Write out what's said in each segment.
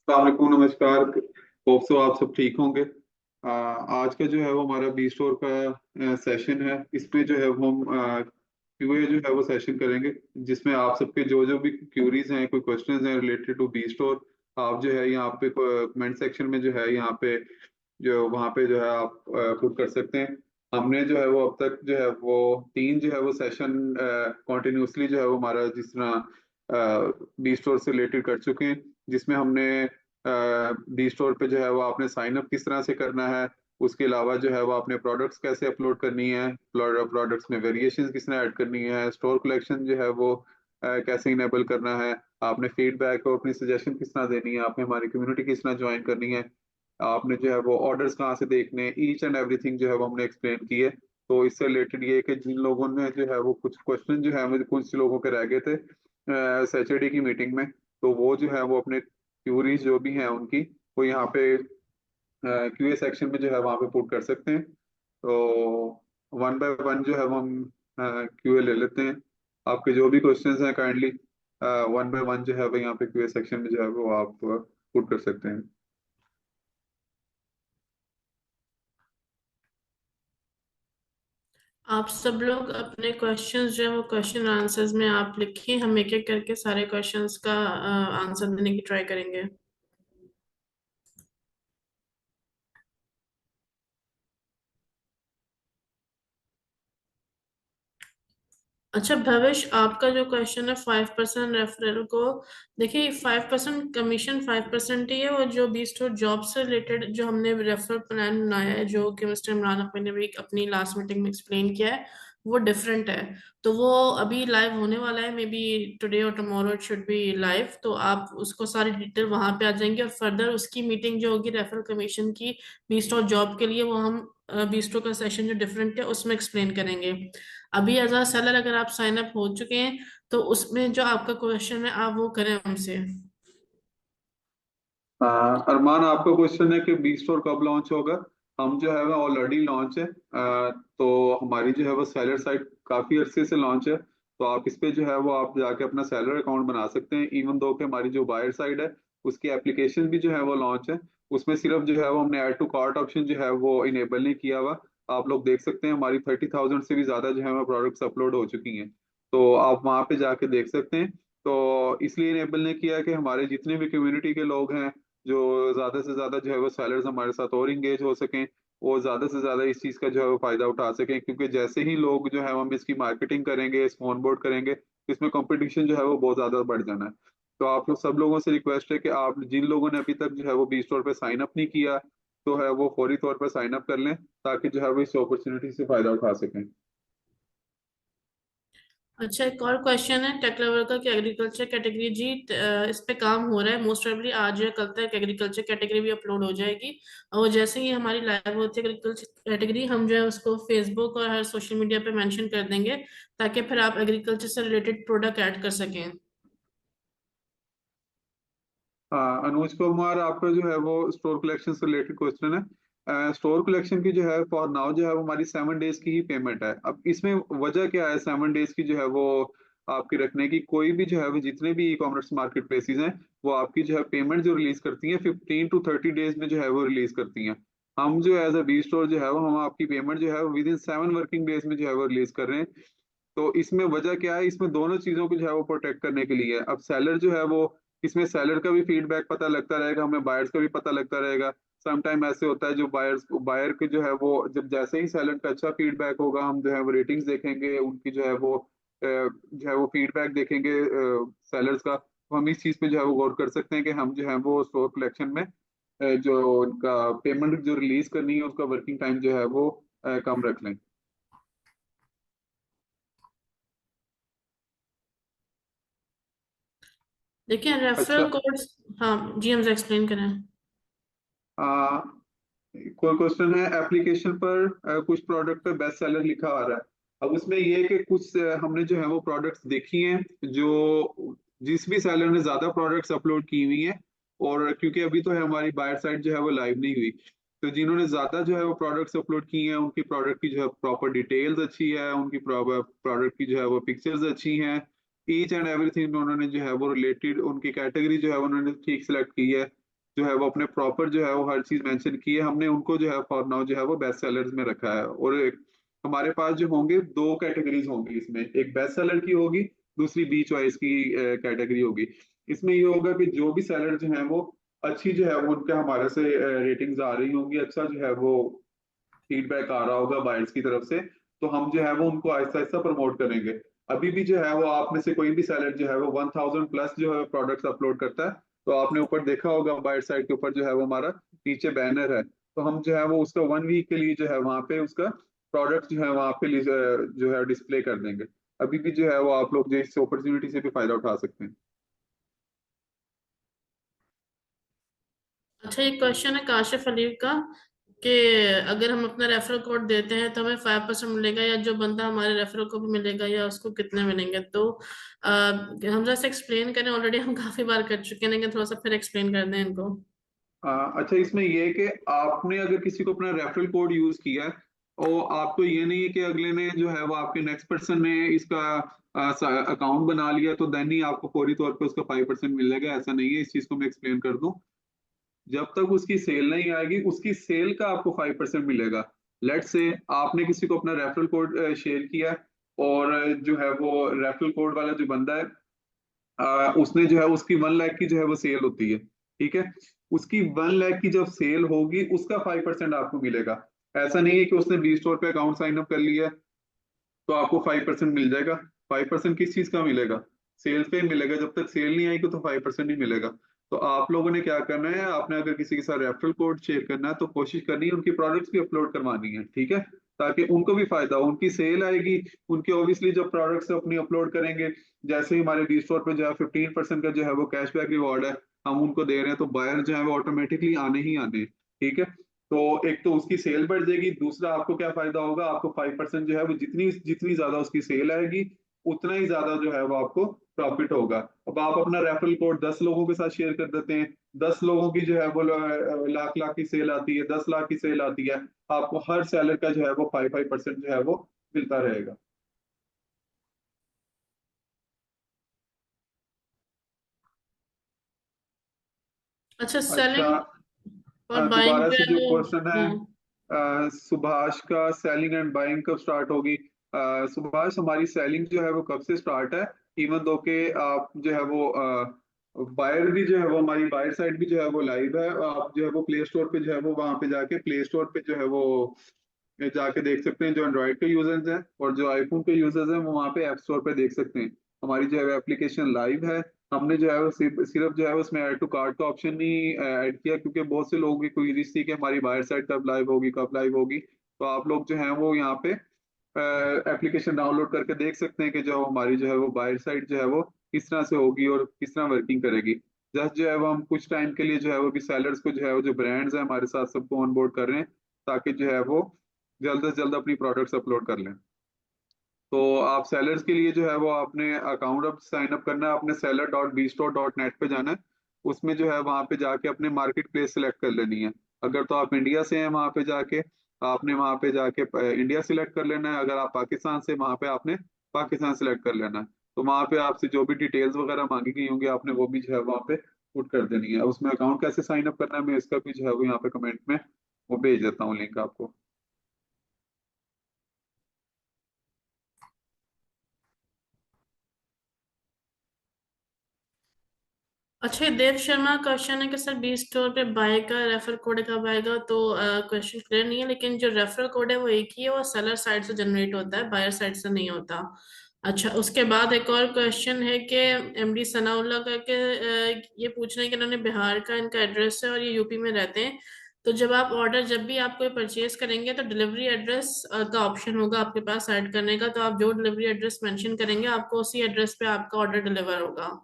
वालेकुम नमस्कार। Hope so आप सब ठीक होंगे। आज का जो है वो हमारा बी स्टोर का सेशन है। इसमें जो है वो हम क्यूए जो है वो सेशन करेंगे, जिसमें आप सबके जो जो भी क्यूरीज हैं, कोई क्वेश्चंस हैं रिलेटेड टू बी स्टोर, आप जो है यहाँ पे कमेंट सेक्शन में जो है यहाँ पे जो वहाँ पे जो है आप पुट कर सकते हैं। हमने जो है वो अब तक जो है वो तीन जो है वो सेशन कॉन्टिन्यूसली जो है वो हमारा जिस तरह बी स्टोर से रिलेटेड कर चुके हैं, जिसमें हमने बी स्टोर पे जो है वो आपने साइन अप किस तरह से करना है, उसके अलावा जो है वो आपने प्रोडक्ट्स कैसे अपलोड करनी है, प्रोडक्ट्स में वेरिएशन किस तरह ऐड करनी है, स्टोर कलेक्शन जो है वो कैसे इनेबल करना है, आपने फीडबैक और अपनी सजेशन किस तरह देनी है, आपने हमारी कम्युनिटी किस तरह ज्वाइन करनी है, आपने जो है वो ऑर्डर्स कहाँ से देखने, ईच एंड एवरीथिंग जो है वो हमने एक्सप्लेन की है। तो इससे रिलेटेड ये है कि जिन लोगों ने जो है वो कुछ क्वेश्चन जो है मुझे कुछ लोगों के रह गए थे सैटरडे की मीटिंग में, तो वो जो है वो अपने क्यूरीज जो भी हैं उनकी, वो यहाँ पे क्यूए सेक्शन में जो है वहाँ पे पुट कर सकते हैं। तो वन बाय वन जो है वो हम क्यूए ले लेते हैं। आपके जो भी क्वेश्चंस हैं काइंडली वन बाय वन जो है वो यहाँ पे क्यूए सेक्शन में जो है वो आप पुट कर सकते हैं। आप सब लोग अपने क्वेश्चंस जो है वो क्वेश्चन आंसर्स में आप लिखिए। हम एक एक करके सारे क्वेश्चंस का आंसर देने की ट्राई करेंगे। अच्छा भविष्य, आपका जो क्वेश्चन है 5% रेफरल को, देखिए 5% कमीशन 5% ही है, और जो 20 जॉब से रिलेटेड जो हमने रेफरल प्लान बनाया है, जो कि मिस्टर इमरान अहमद ने भी अपनी लास्ट मीटिंग में एक्सप्लेन किया है, वो डिफरेंट है। तो वो अभी लाइव होने वाला है, मे बी टुडे और tomorrow it should be live. तो आप उसको सारी डिटेल वहां पे आ जाएंगे, और फर्दर उसकी मीटिंग जो होगी रेफरल कमीशन की 20 जॉब के लिए, वो हम 20 का सेशन जो डिफरेंट है उसमें एक्सप्लेन करेंगे। अभी एज अ सेलर अगर आप साइन अप हो चुके हैं, तो उसमें जो आपका क्वेश्चन है आप वो करें हमसे। अरमान, आपका क्वेश्चन है कि बी स्टोर कब लॉन्च होगा। हम जो है वो ऑलरेडी लॉन्च है। तो हमारी जो है वो सेलर साइट काफी अरसे से लॉन्च है, तो आप इस पे जो है वो आप जाके अपना सेलर अकाउंट बना सकते हैं। इवन दो कि हमारी जो बायर साइड है उसकी एप्लीकेशन भी जो है वो लॉन्च है। उसमें सिर्फ जो है वो हमने ऐड टू कार्ट ऑप्शन जो है वो इनेबल नहीं किया हुआ। आप लोग देख सकते हैं हमारी 30,000 से भी ज्यादा जो है वो प्रोडक्ट्स अपलोड हो चुकी हैं, तो आप वहाँ पे जाके देख सकते हैं। तो इसलिए इनेबल ने किया कि हमारे जितने भी कम्युनिटी के लोग हैं, जो ज्यादा से ज्यादा जो है वो सेलर्स हमारे साथ और इंगेज हो सकें, वो ज्यादा से ज्यादा इस चीज का जो है वो फायदा उठा सकें, क्योंकि जैसे ही लोग जो है वो हम इसकी मार्केटिंग करेंगे, इसको ऑनबोर्ड करेंगे, तो इसमें कंपटीशन जो है वो बहुत ज्यादा बढ़ जाना है। तो आप लोग सब लोगों से रिक्वेस्ट है कि आप जिन लोगों ने अभी तक जो है वो बी स्टोर पे साइन अप नहीं किया, तो है वो फौरी तौर पर साइन अप कर लें, ताकि जो है वो इस अपॉर्चुनिटी से फायदा उठा सकें। अच्छा, एक और क्वेश्चन है टेक लेवल का कि एग्रीकल्चर कैटेगरी जी, इस पे काम हो रहा है। मोस्ट प्रोबेबली आज या कल तक एग्रीकल्चर कैटेगरी भी अपलोड हो जाएगी। और जैसे ही हमारी लाइव होती है एग्रीकल्चर कैटेगरी, हम जो है उसको फेसबुक और हर सोशल मीडिया पे मेंशन कर देंगे, ताकि फिर आप एग्रीकल्चर से रिलेटेड प्रोडक्ट ऐड कर सकें। हाँ अनुज कुमार, आपका जो है वो स्टोर कलेक्शन से रिलेटेड क्वेश्चन है। स्टोर कलेक्शन की जो है फॉर नाउ जो है वो हमारी 7 डेज की ही पेमेंट है। अब इसमें वजह क्या है 7 डेज की जो है वो आपकी रखने की? कोई भी जो है वो जितने भी ई कॉमर्स मार्केट प्लेसेस हैं, वो आपकी जो है पेमेंट जो रिलीज करती हैं 15 to 30 डेज में जो है वो रिलीज करती हैं। हम जो एज अ बी स्टोर जो है वो हम आपकी पेमेंट जो है विद इन 7 वर्किंग डेज में जो है वो रिलीज कर रहे हैं। तो इसमें वजह क्या है? इसमें दोनों चीजों को जो है वो प्रोटेक्ट करने के लिए है। अब सेलर जो है वो, इसमें सेलर का भी फीडबैक पता लगता रहेगा, हमें बायर्स का भी पता लगता रहेगा। सम टाइम ऐसे होता है जो बायर के जो है वो जब जैसे ही सेलर का अच्छा फीडबैक होगा, हम जो है वो रेटिंग्स देखेंगे उनकी, जो है वो जो है वो फीडबैक देखेंगे सेलर्स का, तो हम इस चीज पे जो है वो गौर कर सकते हैं कि हम जो है वो स्टोर कलेक्शन में जो उनका पेमेंट जो रिलीज करनी है उसका वर्किंग टाइम जो है वो कम रख लें। देखिए अच्छा। Referral codes. हाँ जी, हमसे एक्सप्लेन करें। आ, कोई क्वेश्चन है एप्लीकेशन पर कुछ प्रोडक्ट पे बेस्ट सेलर लिखा आ रहा है। अब उसमें ये है कि कुछ हमने जो है वो प्रोडक्ट्स देखी हैं, जो जिस भी सेलर ने ज्यादा प्रोडक्ट्स अपलोड की हुई हैं, और क्योंकि अभी तो है हमारी बायर साइट जो है वो लाइव नहीं हुई, तो जिन्होंने ज्यादा जो है वो प्रोडक्ट्स अपलोड की हैं उनकी प्रोडक्ट की जो है प्रॉपर डिटेल्स अच्छी है, उनकी प्रोडक्ट की जो है वो पिक्चर्स अच्छी हैं, ईच एंड एवरीथिंग उन्होंने जो है वो रिलेटेड उनकी कैटेगरी जो है वो उन्होंने ठीक सेलेक्ट की है। जो है वो अपने प्रॉपर जो है वो हर चीज मेंशन की है हमने, उनको जो है फॉर नाउ जो है वो बेस्ट सेलर्स में रखा है। और हमारे पास जो होंगे दो कैटेगरीज होंगी इसमें, एक बेस्ट सेलर की होगी, दूसरी बी चॉइस की कैटेगरी होगी। इसमें ये होगा कि जो भी सेलर जो है वो अच्छी जो है वो उनके हमारे से रेटिंग्स आ रही होंगी, अच्छा जो है वो फीडबैक आ रहा होगा बायर्स की तरफ से, तो हम जो है वो उनको आहिस्ता आहिस्ता प्रमोट करेंगे। अभी भी जो है वो आप में से कोई भी सेलर जो है वो 1000 प्लस जो है प्रोडक्ट्स अपलोड करता है, तो आपने ऊपर देखा होगा बायर साइड के ऊपर जो है वो हमारा नीचे बैनर है, तो हम जो है वो उसका 1 वीक के लिए जो है वहाँ पे उसका प्रोडक्ट जो है वहाँ पे जो है डिस्प्ले कर देंगे। अभी भी जो है वो आप लोग जो इस अपॉर्चुनिटी से भी फायदा उठा सकते हैं। अच्छा, ये क्वेश्चन है काशिफ अली का कि अगर हम अपना रेफरल कोड देते हैं तो हमें 5% मिलेगा, या जो बंदा हमारे रेफरल को भी मिलेगा, या उसको कितने मिलेंगे? तो हम जैसे एक्सप्लेन करें, ऑलरेडी हम काफी बार कर चुके हैं, लेकिन थोड़ा सा फिर एक्सप्लेन कर दें इनको। अच्छा, इसमें ये है कि आपने अगर किसी को अपना रेफरल कोड यूज किया है और आपको ये नहीं है कि अगले ने जो है वो आपके नेक्स्ट पर्सन ने इसका अकाउंट बना लिया तो देन ही आपको फौरी तौर पे उसका 5% मिलेगा, ऐसा नहीं है। इस चीज को मैं एक्सप्लेन कर दूं, जब तक उसकी सेल नहीं आएगी उसकी सेल का आपको 5% मिलेगा। लेट से आपने किसी को अपना रेफरल कोड शेयर किया और जो है वो रेफरल कोड वाला जो बंदा है उसने जो है उसकी 1 लाख की जो है वो सेल होती है, ठीक है। उसकी 1 लाख की जब सेल होगी उसका 5% आपको मिलेगा। ऐसा नहीं है कि उसने बी स्टोर पे अकाउंट साइन अप कर लिया तो आपको 5% मिल जाएगा। 5% किस चीज का मिलेगा? सेल्स पे ही मिलेगा, जब तक सेल नहीं आएगी तो 5% ही मिलेगा। तो आप लोगों ने क्या करना है, आपने अगर किसी के साथ रेफरल कोड शेयर करना है तो कोशिश करनी है उनकी प्रोडक्ट्स भी अपलोड करवानी है, ठीक है, ताकि उनको भी फायदा हो, उनकी सेल आएगी। उनके ऑब्वियसली जब प्रोडक्ट्स अपनी अपलोड करेंगे, जैसे ही हमारे डी स्टोर पे जो है 15% का जो है वो कैशबैक रिवॉर्ड है हम उनको दे रहे हैं, तो बायर जो है वो ऑटोमेटिकली आने ही आने हैं, ठीक है। तो एक तो उसकी सेल बढ़ जाएगी, दूसरा आपको क्या फायदा होगा, आपको 5% जो है वो जितनी जितनी ज्यादा उसकी सेल आएगी उतना ही ज्यादा जो है वो आपको प्रॉफिट होगा। अब आप अपना रेफरल कोड 10 लोगों के साथ शेयर कर देते हैं, 10 लोगों की जो है वो लाख लाख की सेल आती है, 10 लाख की सेल आती है, आपको हर सेलर का जो है वो 5% जो है वो मिलता रहेगा। अच्छा, अच्छा, सेलिंग और बाइंग दोबारा जो से है जो वो। क्वेश्चन है, हाँ। सुभाष का सेलिंग एंड बाइंग कब स्टार्ट होगी? सुभाष, हमारी सेलिंग जो है वो कब से स्टार्ट है? इवन दो के आप जो है वो बायर भी जो है वो हमारी बायर साइड भी जो है वो लाइव है, आप जो है वो प्ले स्टोर पे जो है वो वहां पे जाके प्ले स्टोर पे जो है वो जाके देख सकते हैं। जो एंड्रॉइड के यूजर्स हैं और जो आईफोन के यूजर्स हैं वो वहाँ पे ऐप स्टोर पे देख सकते हैं। हमारी जो है एप्लीकेशन लाइव है। हमने जो है वो सिर्फ जो है उसमें ऐड टू कार्ट का ऑप्शन नहीं ऐड किया, क्योंकि बहुत से लोगों की क्वेरीज थी कि हमारी बायर साइट कब लाइव होगी, कब लाइव होगी। तो आप लोग जो है वो यहाँ पे एप्लीकेशन डाउनलोड करके देख सकते हैं कि जो हमारी जो है वो बायर साइट जो है वो किस तरह से होगी और किस तरह वर्किंग करेगी। जस्ट जो है वो हम कुछ टाइम के लिए जो है वो भी सेलर्स को जो है वो जो ब्रांड्स हैं हमारे साथ सबको ऑन बोर्ड कर रहे हैं, ताकि जो है वो जल्द से जल्द अपनी प्रोडक्ट्स अपलोड कर लें। तो आप सेलर्स के लिए जो है वो आपने अकाउंट अब साइन अप करना है, आपने seller.bstore.net पे जाना है। उसमें जो है वहाँ पे जाके अपने मार्केट प्लेस सिलेक्ट कर लेनी है। अगर तो आप इंडिया से हैं वहाँ पे जाके आपने वहाँ पे जाके इंडिया सिलेक्ट कर लेना है, अगर आप पाकिस्तान से वहाँ पे आपने पाकिस्तान सिलेक्ट कर लेना है। तो वहाँ पे आपसे जो भी डिटेल्स वगैरह मांगी गई होंगी आपने वो भी जो है वहाँ पे पुट कर देनी है। उसमें अकाउंट कैसे साइन अप करना है मैं इसका भी जो है वो यहाँ पे कमेंट में वो भेज देता हूँ लिंक आपको। अच्छा, ये देव शर्मा का क्वेश्चन है कि सर बी स्टोर पे बाय का रेफर कोड कब आएगा? तो क्वेश्चन क्लियर नहीं है, लेकिन जो रेफर कोड है वो एक ही है, वो सेलर साइड से जनरेट होता है, बायर साइड से नहीं होता। अच्छा, उसके बाद एक और क्वेश्चन है कि एमडी सनाउल्लाह का के ये पूछ रहे हैं कि इन्होंने बिहार का इनका एड्रेस है और ये यूपी में रहते हैं। तो जब आप ऑर्डर, जब भी आप कोई परचेज करेंगे तो डिलीवरी एड्रेस का ऑप्शन होगा आपके पास ऐड करने का, तो आप जो डिलीवरी एड्रेस मेंशन करेंगे आपको उसी एड्रेस पे आपका ऑर्डर डिलीवर होगा।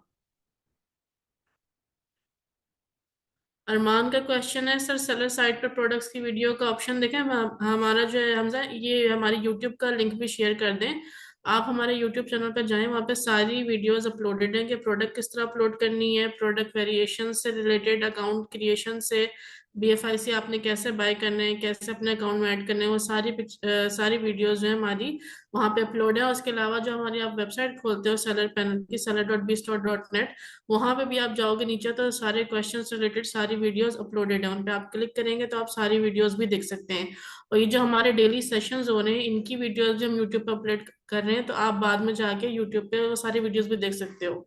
अरमान का क्वेश्चन है, सर सेलर साइट पर प्रोडक्ट्स की वीडियो का ऑप्शन देखें। हमारा जो है हमजा, ये हमारे यूट्यूब का लिंक भी शेयर कर दें। आप हमारे यूट्यूब चैनल पर जाएं, वहाँ पे सारी वीडियोस अपलोडेड हैं कि प्रोडक्ट किस तरह अपलोड करनी है, प्रोडक्ट वेरिएशन से रिलेटेड, अकाउंट क्रिएशन से BFIC आपने कैसे बाय करने हैं, कैसे अपने अकाउंट में ऐड करने हैं, वो सारी वीडियोस जो है हमारी वहाँ पे अपलोड है। और उसके अलावा जो हमारी आप वेबसाइट खोलते हो सेलर पैनल की, seller.bstore.net, वहाँ पे भी आप जाओगे नीचे तो सारे क्वेश्चन से रिलेटेड सारी वीडियोस अपलोडेड है। उन पे आप क्लिक करेंगे तो आप सारी वीडियोस भी देख सकते हैं। और ये जो हमारे डेली सेशंस हो रहे हैं, इनकी वीडियोस जो हम यूट्यूब पे अपलोड कर रहे हैं, तो आप बाद में जाके यूट्यूब पे वो सारी वीडियोस भी देख सकते हो।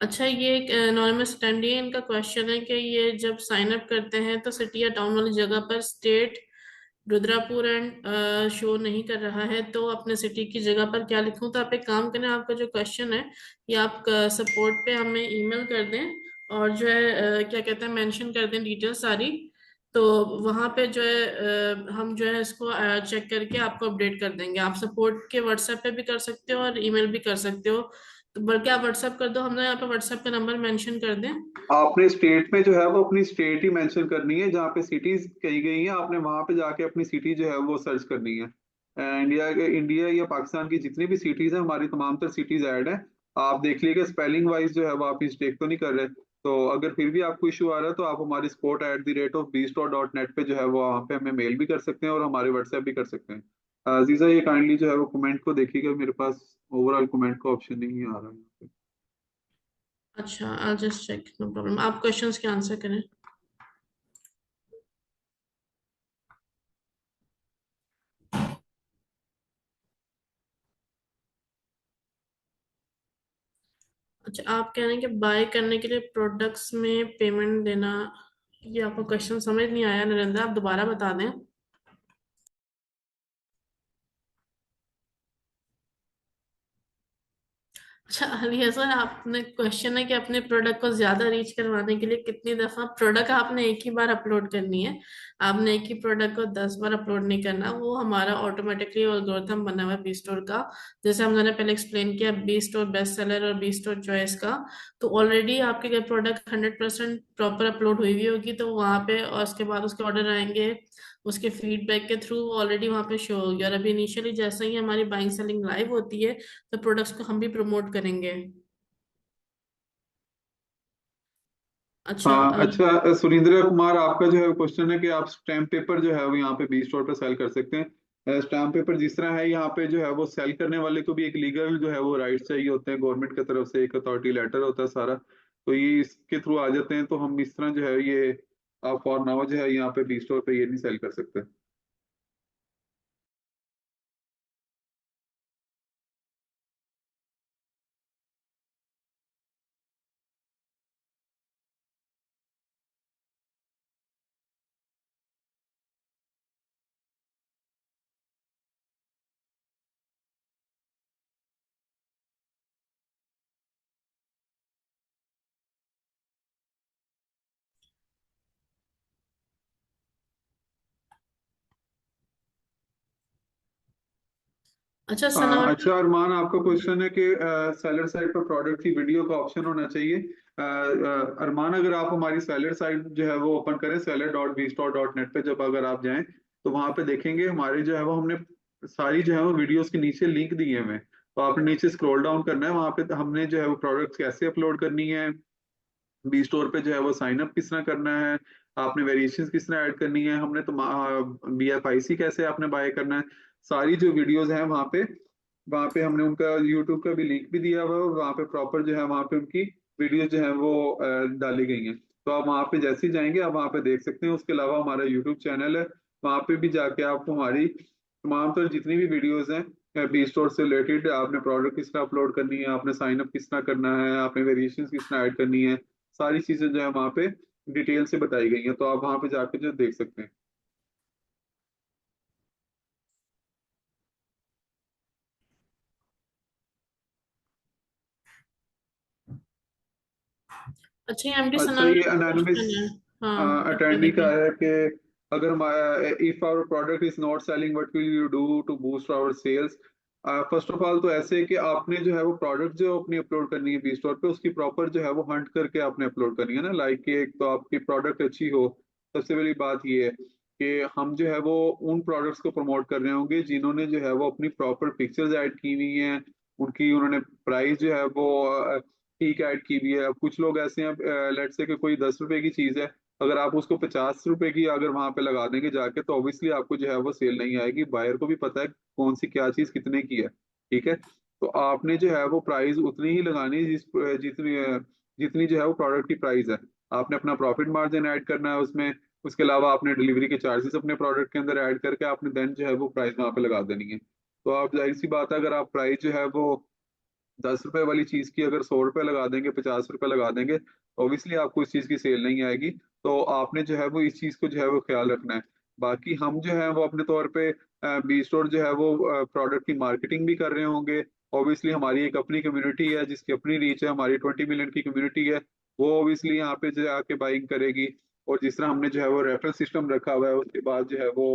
अच्छा, ये एक एनोनिमस अटेंडी है, इनका क्वेश्चन है कि ये जब साइन अप करते हैं तो सिटी या टाउन वाली जगह पर स्टेट रुद्रपुर एंड शो नहीं कर रहा है, तो अपने सिटी की जगह पर क्या लिखूं? तो आप एक काम करें, आपका जो क्वेश्चन है ये आप सपोर्ट पे हमें ईमेल कर दें, और जो है क्या कहते हैं, मेंशन कर दें डिटेल सारी। तो वहां पे जो है हम जो है इसको चेक करके आपको अपडेट कर देंगे। आप सपोर्ट के व्हाट्सएप पे भी कर सकते हो और ईमेल भी कर सकते हो, तो बल्कि आप व्हाट्सएप कर दो, हमने यहाँ पे व्हाट्सएप का नंबर मेंशन कर दें। आपने स्टेट में जो है वो अपनी स्टेट ही मेंशन करनी है, जहाँ पे सिटीज कही गई हैं आपने वहां पे जाके अपनी सिटी जो है वो सर्च करनी है। इंडिया या पाकिस्तान की जितनी भी सिटीज हैं, हमारी तमाम तर सिटीज ऐड है। आप देख लीजिएगा स्पेलिंग वाइज जो है वो आप मिस्टेक तो नहीं कर रहे। तो अगर फिर भी आपको इशू आ रहा है तो आप हमारी sport@bstore.net पे जो है वो वहाँ पे हमें मेल भी कर सकते हैं और हमारे व्हाट्सएप भी कर सकते हैं। जीजा ये काइंडली जो है वो कमेंट को देखिएगा, मेरे पास ओवरऑल कमेंट का ऑप्शन नहीं आ रहा है। अच्छा, I just check, no problem, आप क्वेश्चंस के आंसर करें। अच्छा, आप कह रहे हैं कि बाय करने के लिए प्रोडक्ट्स में पेमेंट देना, ये आपको क्वेश्चन समझ नहीं आया नरेंद्र, आप दोबारा बता दें। अच्छा अली सर, आपने क्वेश्चन है कि अपने प्रोडक्ट को ज्यादा रीच करवाने के लिए कितनी दफा प्रोडक्ट आपने एक ही बार अपलोड करनी है। आपने एक ही प्रोडक्ट को 10 बार अपलोड नहीं करना, वो हमारा ऑटोमेटिकली एल्गोरिथम बना हुआ है बी स्टोर का। जैसे हमने पहले एक्सप्लेन किया, बी स्टोर बेस्ट सेलर और बी स्टोर चॉइस का। तो ऑलरेडी आपके अगर प्रोडक्ट 100% प्रॉपर अपलोड हुई हुई होगी तो वहां पे, और उसके बाद उसके ऑर्डर आएंगे, उसके फीडबैक के थ्रू ऑलरेडी वहां पे शो होगी। और अभी इनिशियली जैसे ही हमारी बाइंग सेलिंग लाइव होती है, तो प्रोडक्ट्स को हम भी प्रमोट करेंगे। अच्छा हाँ अच्छा, सुरेंद्र कुमार आपका जो है क्वेश्चन है कि आप स्टैम्प पेपर जो है वो यहाँ पे बी स्टोर पे सेल कर सकते हैं। स्टैम्प पेपर जिस तरह है यहाँ पे जो है वो सेल करने वाले को भी एक लीगल जो है वो राइट चाहिए होते हैं, गवर्नमेंट की तरफ से एक अथॉरिटी लेटर होता है सारा। तो ये इसके थ्रू आ जाते हैं, तो हम इस तरह जो है ये आप फॉर नाउ जो है यहाँ पे बी स्टोर पे ये नहीं सेल कर सकते। अच्छा सनाउल्लाह। अच्छा अरमान, आपका क्वेश्चन है कि सेलर साइड पर प्रोडक्ट की वीडियो का ऑप्शन होना चाहिए। अरमान, अगर आप हमारी सेलर साइट जो है वो ओपन करें seller.bstore.net पे, जब अगर आप जाएं तो वहां पे देखेंगे हमारे जो है वो हमने सारी जो है वो वीडियोस के नीचे लिंक दिए हुए हैं। तो आपने नीचे स्क्रॉल डाउन करना है, वहां पे हमने जो है वो प्रोडक्ट कैसे अपलोड करनी है, बी स्टोर पे जो है वो साइन अप किस तरह करना है, आपने वेरिएशंस किस तरह ऐड करनी है, हमने तो BFIC कैसे आपने बाय करना है, सारी जो वीडियोस हैं वहाँ पे हमने उनका यूट्यूब का भी लिंक भी दिया हुआ है, और वहाँ पे प्रॉपर जो है वहाँ पे उनकी वीडियो जो है वो डाली गई हैं। तो आप वहाँ पे जैसे ही जाएंगे आप वहाँ पे देख सकते हैं। उसके अलावा हमारा यूट्यूब चैनल है, वहाँ पे भी जाके आप हमारी तमाम तर जितनी भी वीडियोस हैं बी स्टोर से रिलेटेड, आपने प्रोडक्ट किस तरह अपलोड करनी है, आपने साइन अप किस तरह करना है, आपने वेरिएशंस किस तरह ऐड करनी है, सारी चीजें जो है वहाँ पे डिटेल से बताई गई हैं। तो आप वहाँ पे जाके जो देख सकते हैं। अच्छा, ये एमडी अच्छा, ये सनाउल्लाह का अनोनिमस क्वेश्चन है। हाँ, ओके अटेंडी का देखिए। है कि अगर if our product is not selling what will you do to boost our sales. First of all तो ऐसे है कि आपने जो है वो प्रोडक्ट जो अपनी अपलोड करनी है बी स्टोर पे, उसकी प्रॉपर जो है वो हंट करके आपने अपलोड करनी है ना, लाइक कि एक तो आपकी प्रोडक्ट अच्छी हो, सबसे पहली बात ये है। कि हम जो है वो उन प्रोडक्ट्स को प्रमोट कर रहे होंगे जिन्होंने जो है वो अपनी प्रॉपर पिक्चर्स ऐड की हुई हैं, उनकी उन्होंने प्राइस जो है वो ठीक ऐड की हुई है। अब कुछ लोग ऐसे हैं, लेट से कि कोई 10 रुपए की चीज है, अगर आप उसको 50 रुपए की अगर वहां पे लगा देंगे जाके, तो ऑब्वियसली आपको जो है वो सेल नहीं आएगी। बायर को भी पता है कौन सी क्या चीज कितने की है, ठीक है। तो आपने जो है वो प्राइस उतनी ही लगानी है जितनी जितनी जो है वो प्रोडक्ट की प्राइस है। आपने अपना प्रॉफिट मार्जिन ऐड करना है उसमें, उसके अलावा आपने डिलीवरी के चार्जेस अपने प्रोडक्ट के अंदर ऐड करके आपने देन जो है वो प्राइस वहां पे लगा देनी है। तो आप जाहिर सी बात है, अगर आप प्राइस जो है वो 10 रुपए वाली चीज की अगर 100 रुपए लगा देंगे, 50 रुपए लगा देंगे, ऑब्वियसली आपको इस चीज की सेल नहीं आएगी। तो आपने जो है वो इस चीज को जो है वो ख्याल रखना है। बाकी हम जो है वो अपने तौर पे बी स्टोर जो है वो प्रोडक्ट की मार्केटिंग भी कर रहे होंगे। ऑब्वियसली हमारी एक अपनी कम्युनिटी है जिसकी अपनी रीच है, हमारी 20 मिलियन की कम्युनिटी है, वो ऑब्वियसली यहाँ पे जो आके बाइंग करेगी। और जिस तरह हमने जो है वो रेफरल सिस्टम रखा हुआ है, उसके बाद जो है वो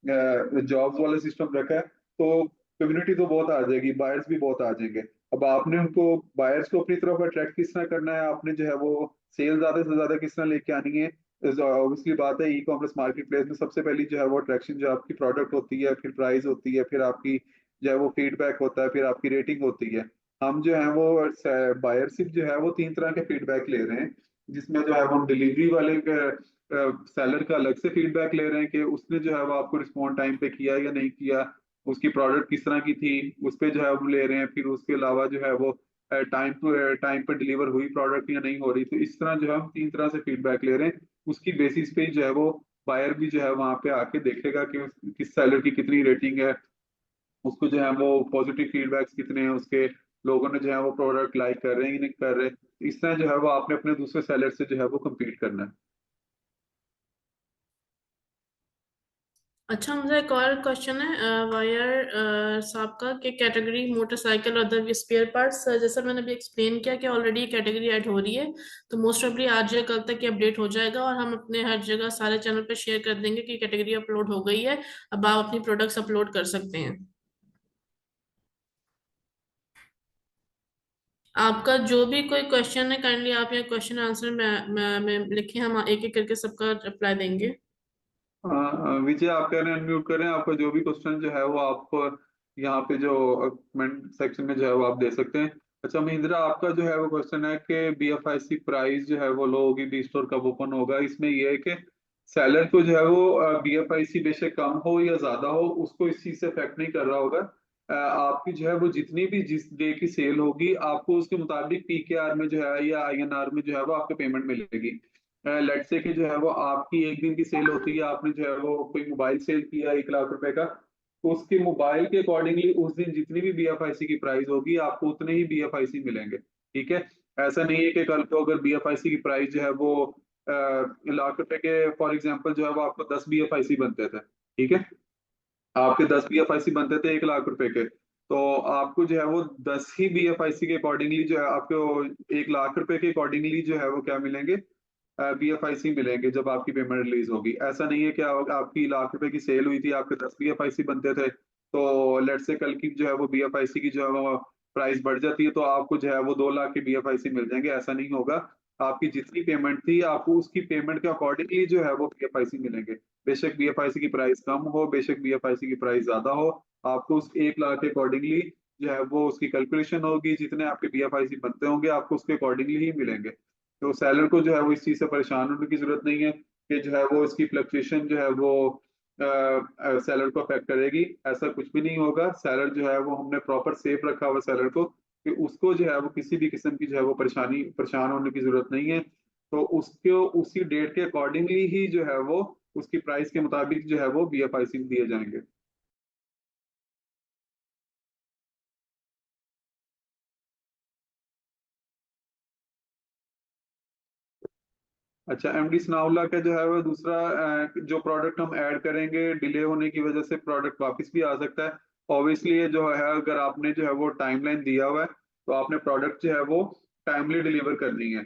जॉब्स वाला सिस्टम रखा है, तो कम्युनिटी तो बहुत आ जाएगी, बायर्स भी बहुत आ जाएंगे। अब आपने उनको बायर्स को अपनी तरफ अट्रैक्ट किस तरह करना है, आपने जो है वो सेल ज्यादा से ज्यादा किस तरह लेके आनी है। ऑब्वियसली बात है, ई कॉमर्स मार्केट प्लेस में सबसे पहली जो है वो अट्रैक्शन जो आपकी प्रोडक्ट होती है, फिर प्राइस होती है, फिर आपकी जो है वो फीडबैक होता है, फिर आपकी रेटिंग होती है। हम जो है वो बायरशिप जो है वो 3 तरह के फीडबैक ले रहे हैं, जिसमें जो है वो हम डिलीवरी वाले सेलर का अलग से फीडबैक ले रहे हैं कि उसने जो है वो आपको रिस्पॉन्ड टाइम पे किया या नहीं किया, उसकी प्रोडक्ट किस तरह की थी, उस पे जो है वो ले रहे हैं। फिर उसके अलावा जो है वो टाइम पर डिलीवर हुई प्रोडक्ट या नहीं हो रही। तो इस तरह जो है हम 3 तरह से फीडबैक ले रहे हैं। उसकी बेसिस पे ही जो है वो बायर भी जो है वहां पे आके देखेगा कि किस सेलर की कितनी रेटिंग है, उसको जो है वो पॉजिटिव फीडबैक्स कितने हैं, उसके लोगों ने जो है वो प्रोडक्ट लाइक कर रहे हैं कि नहीं कर रहे। इस तरह जो है वो आपने अपने दूसरे सेलर से जो है वो कम्पीट करना है। अच्छा, मुझे एक और क्वेश्चन है वायर साहब का, कि category motorcycle other spare parts, जैसा मैंने अभी एक्सप्लेन किया कि ऑलरेडी ये कैटेगरी ऐड हो रही है, तो मोस्ट ऑफली आज या कल तक ये अपडेट हो जाएगा और हम अपने हर जगह सारे चैनल पे शेयर कर देंगे कि कैटेगरी अपलोड हो गई है, अब आप अपनी प्रोडक्ट्स अपलोड कर सकते हैं। आपका जो भी कोई क्वेश्चन है, काइंडली आप यहाँ क्वेश्चन आंसर में लिखें, हम एक एक करके सबका रिप्लाई देंगे। विजय, आप कह रहे हैं अनम्यूट करें, आपका जो भी क्वेश्चन जो है वो आप यहाँ पे जो कमेंट सेक्शन में जो है वो आप दे सकते हैं। अच्छा महिंद्रा, आपका जो है वो क्वेश्चन है कि बीएफआईसी प्राइस जो है वो लो होगी, बी स्टोर कब ओपन होगा। इसमें यह है कि सेलर को जो है वो बीएफआईसी बेशक कम हो या ज्यादा हो, उसको इस चीज से इफेक्ट नहीं कर रहा होगा। आपकी जो है वो जितनी भी जिस डे की सेल होगी, आपको उसके मुताबिक पीकेआर में जो है या आईएनआर में जो है वो आपको पेमेंट मिलेगी। लेट से कि जो है वो आपकी एक दिन की सेल होती है, आपने जो है वो कोई मोबाइल सेल किया 1 लाख रुपए का, तो उसके मोबाइल के अकॉर्डिंगली उस दिन जितनी भी बीएफआईसी की प्राइस होगी, आपको उतने ही बीएफआईसी मिलेंगे, ठीक है। ऐसा नहीं है कि कल को अगर बीएफआईसी की प्राइस जो है वो 1 लाख रुपए के, फॉर एग्जाम्पल जो है वो आपको 10 बीएफआईसी बनते थे, ठीक है, आपके 10 बीएफआईसी बनते थे 1 लाख रुपए के, तो आपको जो है वो 10 ही बीएफआईसी के अकॉर्डिंगली जो है आपको 1 लाख रुपए के अकॉर्डिंगली जो है वो क्या मिलेंगे, बीएफआईसी मिलेंगे जब आपकी पेमेंट रिलीज होगी। ऐसा नहीं है कि आपकी 1 लाख रुपए की सेल हुई थी, आपके 10 बीएफआईसी बनते थे, तो लेट से कल की जो है वो बीएफआईसी की जो है वो प्राइस बढ़ जाती है, तो आपको जो है वो 2 लाख के बीएफआईसी मिल जाएंगे। ऐसा नहीं होगा। आपकी जितनी पेमेंट थी, आपको उसकी पेमेंट के अकॉर्डिंगली जो है वो बीएफआईसी मिलेंगे। बेशक बीएफआईसी की प्राइस कम हो, बेशक बीएफआईसी की प्राइस ज्यादा हो, आपको उस 1 लाख के अकॉर्डिंगली जो है वो उसकी कैलकुलेशन होगी, जितने आपके बीएफआईसी बनते होंगे आपको उसके अकॉर्डिंगली ही मिलेंगे। तो सेलर को जो है वो इस चीज से परेशान होने की जरूरत नहीं है कि जो है वो इसकी फ्लक्चुएशन जो है वो सेलर को अफेक्ट करेगी। ऐसा कुछ भी नहीं होगा। सेलर जो है वो हमने प्रॉपर सेफ रखा हुआ सेलर को, कि उसको जो है वो किसी भी किस्म की जो है वो परेशान होने की जरूरत नहीं है। तो उसको उसी डेट के अकॉर्डिंगली ही जो है वो उसकी प्राइस के मुताबिक जो है वो बीएफआईसी दिए जाएंगे। अच्छा, एमडी सनाउल्ला का जो है वो दूसरा जो प्रोडक्ट हम ऐड करेंगे, डिले होने की वजह से प्रोडक्ट वापस भी आ सकता है। ऑब्वियसली ये जो है, अगर आपने जो है वो टाइमलाइन दिया हुआ है, तो आपने प्रोडक्ट जो है वो टाइमली डिलीवर करनी है।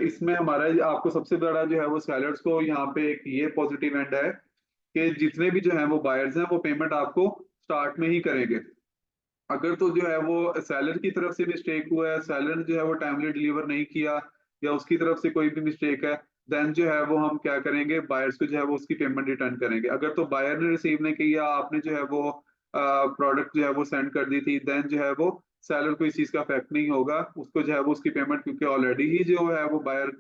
इसमें हमारा आपको सबसे बड़ा जो है वो सेलर्स को यहाँ पे एक ये पॉजिटिव एंड है कि जितने भी जो है वो बायर्स हैं वो पेमेंट आपको स्टार्ट में ही करेंगे। अगर तो जो है वो सेलर की तरफ से मिस्टेक हुआ है, सेलर जो है वो टाइमली डिलीवर नहीं किया, या उसकी तरफ से कोई भी मिस्टेक है, देन जो है वो हम क्या करेंगे, बायर्स को जो है वो उसकी पेमेंट रिटर्न करेंगे। अगर तो बायर ने रिसीव नहीं किया, आपने जो है वो प्रोडक्ट जो है वो सेंड कर दी थी, देन जो है वो सेलर को इस चीज का इफेक्ट नहीं होगा, उसको जो है वो उसकी पेमेंट क्योंकि ऑलरेडी ही जो है वो बायर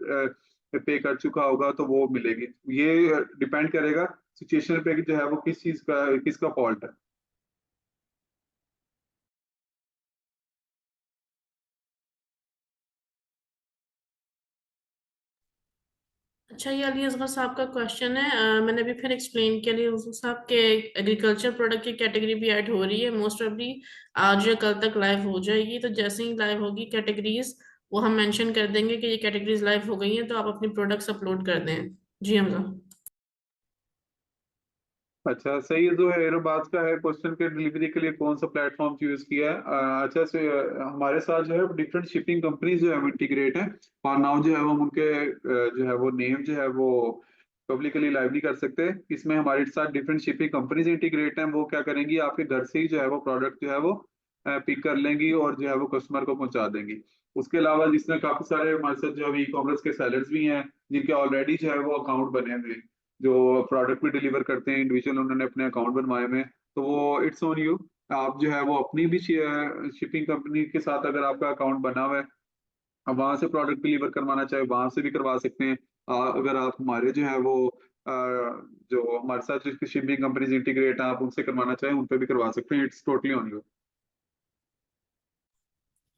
पे कर चुका होगा तो वो मिलेगी। ये डिपेंड करेगा सिचुएशन पे कि जो है वो किस चीज का किसका फॉल्ट है। अच्छा, ये अली असगर साहब का क्वेश्चन है। मैंने अभी फिर एक्सप्लेन किया अली असगर साहब के एग्रीकल्चर प्रोडक्ट की कैटेगरी भी ऐड हो रही है, मोस्ट ऑफली आज या कल तक लाइव हो जाएगी। तो जैसे ही लाइव होगी कैटेगरीज, वो हम मेंशन कर देंगे कि ये कैटेगरीज लाइव हो गई हैं, तो आप अपनी प्रोडक्ट्स अपलोड कर दें। जी हमजा। अच्छा सही है। जो है बात का है क्वेश्चन के डिलीवरी के लिए कौन सा प्लेटफॉर्म यूज किया है। अच्छा से हमारे साथ जो है डिफरेंट शिपिंग कंपनीज जो है इंटीग्रेट है, और नाउ जो है वो हम उनके जो है वो नेम जो है वो पब्लिकली लाइव नहीं कर सकते। इसमें हमारे साथ डिफरेंट शिपिंग कंपनीज इंटीग्रेट हैं। वो क्या करेंगी, आपके घर से ही जो है वो प्रोडक्ट जो है वो पिक कर लेंगी और जो है वो कस्टमर को पहुंचा देंगी। उसके अलावा जिसमें काफी सारे हमारे साथ जो है ई कॉमर्स के सेलर्स भी हैं, जिनके ऑलरेडी जो है वो अकाउंट बने हुए हैं, जो प्रोडक्ट भी डिलीवर करते हैं इंडिविजुअल, उन्होंने अपने अकाउंट बनवाए हुए हैं। तो वो इट्स ऑन यू, आप जो है वो अपनी भी शिपिंग कंपनी के साथ अगर आपका अकाउंट बना हुआ है, आप वहां से प्रोडक्ट डिलीवर करवाना चाहे वहां से भी करवा सकते हैं। अगर आप हमारे जो है वो जो हमारे साथ जो शिपिंग कंपनीज इंटीग्रेट है, आप उनसे करवाना चाहें उन पे भी करवा सकते हैं। It's totally on you.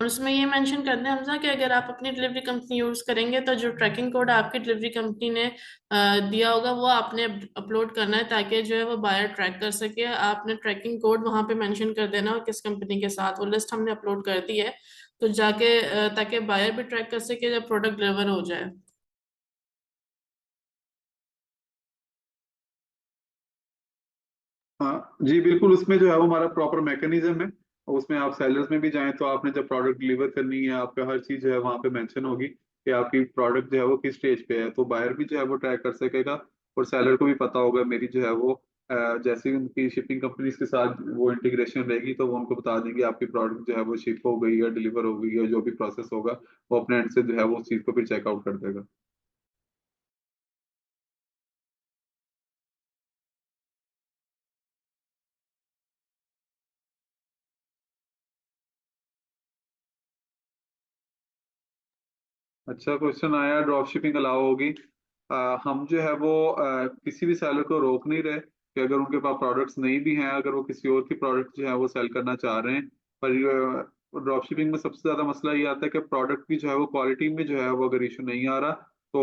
और उसमें ये मेंशन कर दें हमजा कि अगर आप अपनी डिलीवरी कंपनी यूज करेंगे तो जो ट्रैकिंग कोड आपकी डिलीवरी कंपनी ने दिया होगा वो आपने अपलोड करना है, ताकि जो है वो बायर ट्रैक कर सके। आपने ट्रैकिंग कोड वहां पे मेंशन कर देना और किस कंपनी के साथ। वो लिस्ट हमने अपलोड कर दी है, तो जाके ताकि बायर भी ट्रैक कर सके जब प्रोडक्ट डिलीवर हो जाए। हाँ जी बिल्कुल, उसमें जो है वो हमारा प्रॉपर मैकेनिज्म है, और उसमें आप सेलर्स में भी जाएं तो आपने जब प्रोडक्ट डिलीवर करनी है, आपका हर चीज जो है वहाँ पे मेंशन होगी कि आपकी प्रोडक्ट जो है वो किस स्टेज पे है, तो बायर भी जो है वो ट्रैक कर सकेगा। और सेलर को भी पता होगा मेरी जो है वो जैसे ही उनकी शिपिंग कंपनीज के साथ वो इंटीग्रेशन रहेगी तो वो उनको बता देंगे आपकी प्रोडक्ट जो है वो शिप हो गई है, डिलीवर हो गई है, जो भी प्रोसेस होगा वो अपने एंड से जो है वो उस चीज को फिर चेकआउट कर देगा। अच्छा क्वेश्चन आया, ड्रॉप शिपिंग अलाउ होगी। हम जो है वो किसी भी सेलर को रोक नहीं रहे कि अगर उनके पास प्रोडक्ट्स नहीं भी हैं, अगर वो किसी और की प्रोडक्ट जो है वो सेल करना चाह रहे हैं। पर ड्रॉप शिपिंग में सबसे ज्यादा मसला ये आता है कि प्रोडक्ट की जो है वो क्वालिटी में जो है वो अगर इशू नहीं आ रहा तो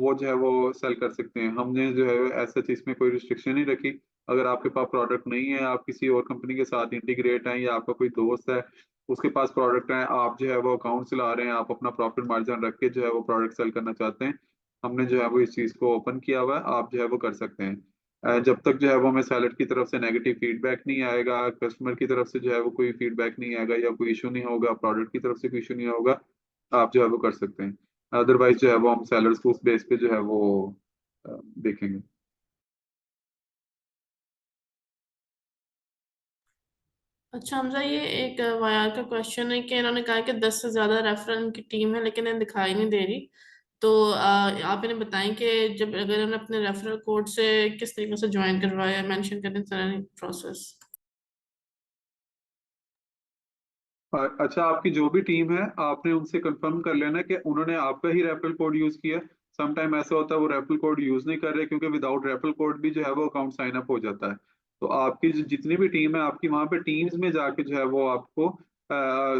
वो जो है वो सेल कर सकते हैं। हमने जो है ऐसा चीज में कोई रिस्ट्रिक्शन नहीं रखी। अगर आपके पास प्रोडक्ट नहीं है, आप किसी और कंपनी के साथ इंटीग्रेट हैं, या आपका कोई दोस्त है उसके पास प्रोडक्ट है, आप जो है वो अकाउंट चला रहे हैं, आप अपना प्रॉफिट मार्जिन रख के जो है वो प्रोडक्ट सेल करना चाहते हैं, हमने जो है वो इस चीज को ओपन किया हुआ है, आप जो है वो कर सकते हैं। जब तक जो है वो हमें सेलर की तरफ से नेगेटिव फीडबैक नहीं आएगा, कस्टमर की तरफ से जो है वो कोई फीडबैक नहीं आएगा, या कोई इशू नहीं होगा, प्रोडक्ट की तरफ से कोई इशू नहीं होगा, आप जो है वो कर सकते हैं। अदरवाइज जो है वो हम सेलर्स को उस बेस पे जो है वो देखेंगे। अच्छा हमजा, ये एक वायार का क्वेश्चन है कि इन्होंने कहा कि 10 से ज्यादा रेफरल की टीम है लेकिन इन्हें दिखाई नहीं दे रही। तो आप इन्हें बताएं कि जब अगर इन्होंने अपने रेफरल कोड से किस तरीके से ज्वाइन करवाया, मेंशन करें सारा प्रोसेस। अच्छा, आपकी जो भी टीम है आपने उनसे कंफर्म कर लेना कि उन्होंने आपका ही रेफरल कोड यूज किया। सम टाइम ऐसा होता है वो रेफरल कोड यूज नहीं कर रहे, क्योंकि विदाउट रेफरल कोड भी जो है वो अकाउंट साइन अप हो जाता है। तो आपकी जितनी भी टीम है आपकी, वहां पे टीम्स में जाके जो है वो आपको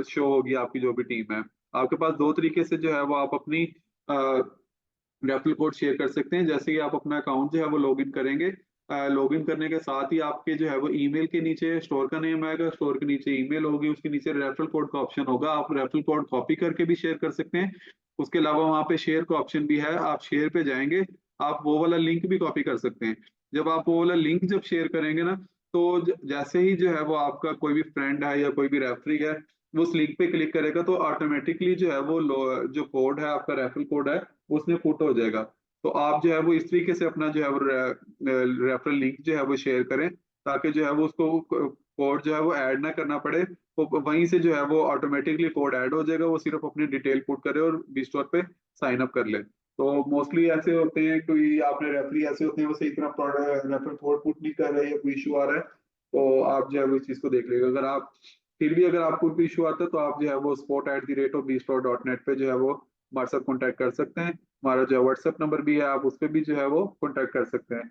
शो होगी आपकी जो भी टीम है। आपके पास दो तरीके से जो है वो आप अपनी रेफरल कोड शेयर कर सकते हैं। जैसे कि आप अपना अकाउंट जो है वो लॉग इन करेंगे, लॉग इन करने के साथ ही आपके जो है वो ईमेल के नीचे स्टोर का नेम आएगा, स्टोर के नीचे ईमेल होगी, उसके नीचे रेफरल कोड का ऑप्शन होगा, आप रेफरल कोड कॉपी करके भी शेयर कर सकते हैं। उसके अलावा वहाँ पे शेयर का ऑप्शन भी है, आप शेयर पे जाएंगे, आप वो वाला लिंक भी कॉपी कर सकते हैं। जब आप वो वाला लिंक जब शेयर करेंगे ना, तो जैसे ही जो है वो आपका कोई भी फ्रेंड है या कोई भी रेफरी है, वो उस लिंक पे क्लिक करेगा तो ऑटोमेटिकली जो है वो जो कोड है आपका रेफरल कोड है उसमें पुट हो जाएगा। तो आप जो है वो इस तरीके से अपना जो है वो रेफरल लिंक जो है वो शेयर करें, ताकि जो है वो उसको कोड जो है वो ऐड ना करना पड़े। वो वहीं से जो है वो ऑटोमेटिकली कोड ऐड हो जाएगा, वो सिर्फ अपनी डिटेल पुट करे और बी स्टोर पे साइन अप कर ले। तो मोस्टली ऐसे होते हैं, कोई आपने रेफरी ऐसे होते हैं वो सही तरह रेफर कोड पुट नहीं कर रहे या कोई इशू आ रहा है, तो आप जो है वो इस चीज को देख लीजिएगा। अगर आप फिर भी अगर आपको कोई इशू आता है तो आप जो है वो sport@bstore.net पे जो है वो हमारे साथ कॉन्टैक्ट कर सकते हैं। हमारा जो है व्हाट्सएप नंबर भी है, आप उस पर भी जो है वो कॉन्टैक्ट कर सकते हैं।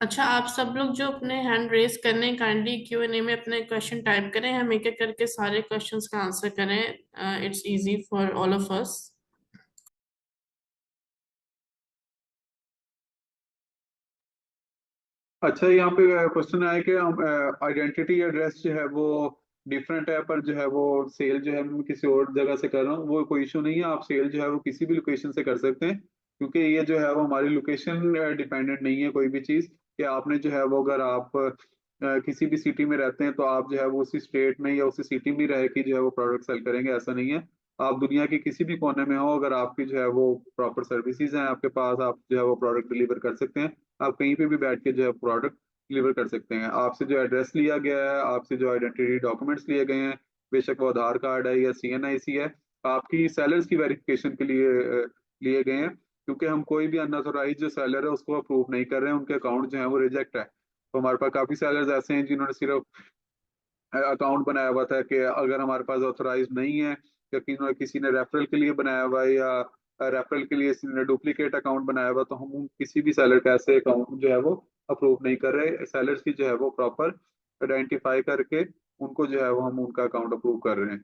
अच्छा, आप सब लोग जो अपने हैंड रेस करने काइंडली Q&A में अपने क्वेश्चन टाइप करें, हम एक एक करके सारे क्वेश्चंस का आंसर करें। It's easy for all of us. अच्छा, यहाँ पे क्वेश्चन आया कि आइडेंटिटी एड्रेस जो है वो डिफरेंट है, पर जो है वो सेल जो है मैं किसी और जगह से कर रहा हूँ, वो कोई इशू नहीं है। आप सेल जो है वो किसी भी लोकेशन से कर सकते हैं, क्योंकि ये जो है वो हमारी लोकेशन डिपेंडेंट नहीं है कोई भी चीज़। कि आपने जो है वो अगर आप किसी भी सिटी में रहते हैं तो आप जो है वो उसी स्टेट में या उसी सिटी में रह के जो है वो प्रोडक्ट सेल करेंगे, ऐसा नहीं है। आप दुनिया के किसी भी कोने में हो, अगर आपकी जो है वो प्रॉपर सर्विसेज हैं आपके पास, आप जो है वो प्रोडक्ट डिलीवर कर सकते हैं। आप कहीं पे भी बैठ के जो है प्रोडक्ट डिलीवर कर सकते हैं। आपसे जो एड्रेस लिया गया है, आपसे जो आइडेंटिटी डॉक्यूमेंट्स लिए गए हैं, बेशक वो आधार कार्ड है या CNIC है, आपकी सेलर्स की वेरिफिकेशन के लिए लिए गए हैं। क्योंकि हम कोई भी अनऑथोराइज जो सेलर है उसको अप्रूव नहीं कर रहे हैं, उनके अकाउंट जो है वो रिजेक्ट है। तो हमारे पास काफी सेलर्स ऐसे हैं जिन्होंने सिर्फ अकाउंट बनाया हुआ था कि अगर हमारे पास ऑथराइज नहीं है, या किसी ने रेफरल के लिए बनाया हुआ है, या रेफरल के लिए किसी ने डुप्लीकेट अकाउंट बनाया हुआ, तो हम किसी भी सेलर का ऐसे अकाउंट जो है वो अप्रूव नहीं कर रहे। सेलर्स की जो है वो प्रॉपर आइडेंटिफाई करके उनको जो है वो हम उनका अकाउंट अप्रूव कर रहे हैं।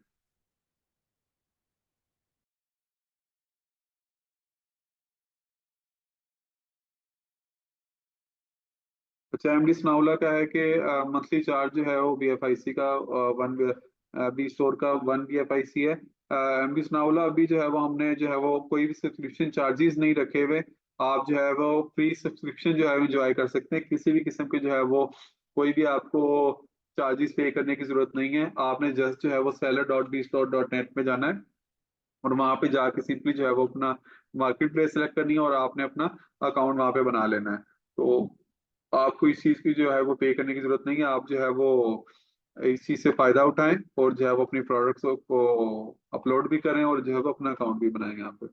अच्छा, MD स्नाउला का है कि मंथली चार्ज जो है वो BFIC का वन बी स्टोर का 1 BFIC है। MD स्नाउला अभी जो है वो हमने जो है वो कोई भी सब्सक्रिप्शन चार्जेस नहीं रखे हुए। आप जो है वो फ्री सब्सक्रिप्शन जो है इंजॉय कर सकते हैं, किसी भी किस्म के जो है वो कोई भी आपको चार्जेस पे करने की जरूरत नहीं है। आपने जस्ट जो है वो seller.bstore.net में जाना है, और वहां पे जाके सिंपली जो है वो अपना मार्केट प्लेस सेलेक्ट करनी है, और आपने अपना अकाउंट वहां पे बना लेना है। तो आपको इस चीज की जो है वो पे करने की जरूरत नहीं है। आप जो है वो इस चीज से फायदा उठाएं, और जो है वो अपनी प्रोडक्ट्स को अपलोड भी करें, और जो है वो अपना अकाउंट भी बनाएं यहाँ पे।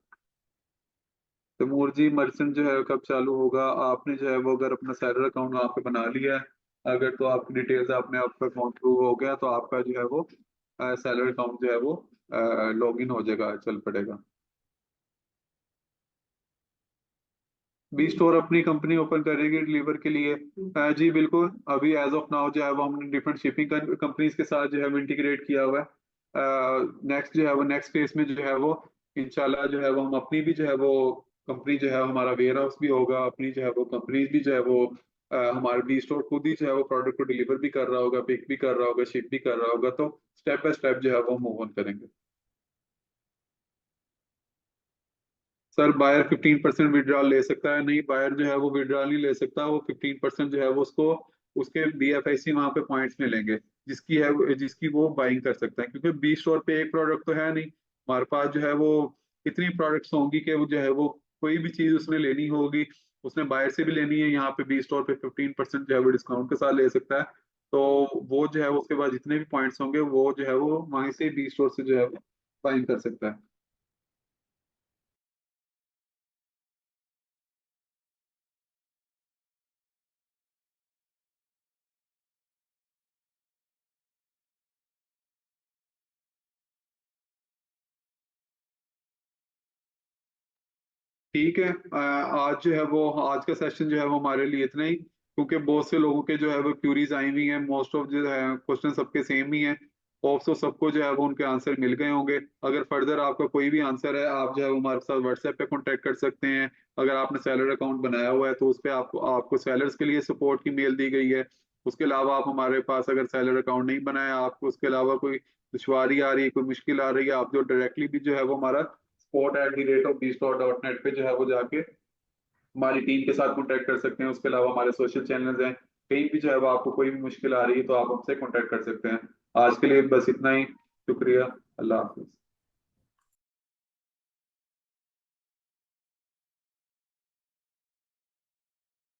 तैमूर जी, मर्चेंट जो है कब चालू होगा? आपने जो है वो अगर अपना सैलर अकाउंट वहाँ पे बना लिया है, अगर तो आपकी डिटेल्स आपने आपका अकाउंट थ्रू हो गया, तो आपका जो है वो सैलर अकाउंट जो है वो लॉग इन हो जाएगा, चल पड़ेगा। बी स्टोर अपनी कंपनी ओपन करेंगे डिलीवर के लिए? जी बिल्कुल, अभी एज ऑफ नाउ जो है वो हमने डिफरेंट शिपिंग कंपनीज के साथ जो है वो इंटीग्रेट किया हुआ है। नेक्स्ट जो है वो नेक्स्ट फेज में जो है वो इंशाल्लाह जो है वो हम अपनी भी जो है वो कंपनी जो है हमारा वेयर हाउस भी होगा, अपनी जो है वो कंपनीज भी जो है वो हमारे बी स्टोर खुद ही जो है वो प्रोडक्ट को डिलीवर भी कर रहा होगा, पिक भी कर रहा होगा, शिप भी कर रहा होगा। तो स्टेप बाय स्टेप जो है वो मूव ऑन करेंगे। सर, बायर 15% विड्रॉल ले सकता है? नहीं, बायर जो है वो विड्रॉल नहीं ले सकता। वो 15% जो है वो उसको उसके BFIC वहां पे पॉइंट्स मिलेंगे, जिसकी वो बाइंग कर सकता है। क्योंकि बी स्टोर पे एक प्रोडक्ट तो है नहीं, हमारे पास जो है वो इतनी प्रोडक्ट्स होंगी कि वो जो है वो कोई भी चीज उसने लेनी होगी, उसने बायर से भी लेनी है, यहाँ पे बी स्टोर पे 15% जो है वो डिस्काउंट के साथ ले सकता है। तो वो जो है उसके बाद जितने भी पॉइंट्स होंगे वो जो है वो वहीं से बी स्टोर से जो है बाइंग कर सकता है। ठीक है, आज जो है वो आज का सेशन जो है वो हमारे लिए इतना ही, क्योंकि बहुत से लोगों के जो है वो क्यूरीज आई हुई हैं। मोस्ट ऑफ जो है क्वेश्चन सबके सेम ही हैं, होप सो सबको जो है वो उनके आंसर मिल गए होंगे। अगर फर्दर आपका कोई भी आंसर है, आप जो है वो हमारे साथ व्हाट्सएप पे कांटेक्ट कर सकते हैं। अगर आपने सेलर अकाउंट बनाया हुआ है तो उस पर आपको सेलर्स के लिए सपोर्ट की मेल दी गई है। उसके अलावा आप हमारे पास अगर सेलर अकाउंट नहीं बनाया, आपको उसके अलावा कोई दुश्वारी आ रही है, कोई मुश्किल आ रही है, आप जो डायरेक्टली भी जो है वो हमारा sport@bstore.net पे जो है वो जाके हमारी टीम के साथ कॉन्टेक्ट कर सकते हैं। उसके अलावा हमारे सोशल चैनल्स हैं, कहीं भी जो है वो आपको कोई भी मुश्किल आ रही है तो आप हमसे कॉन्टेक्ट कर सकते हैं। आज के लिए बस इतना ही। शुक्रिया। अल्लाह हाफिज।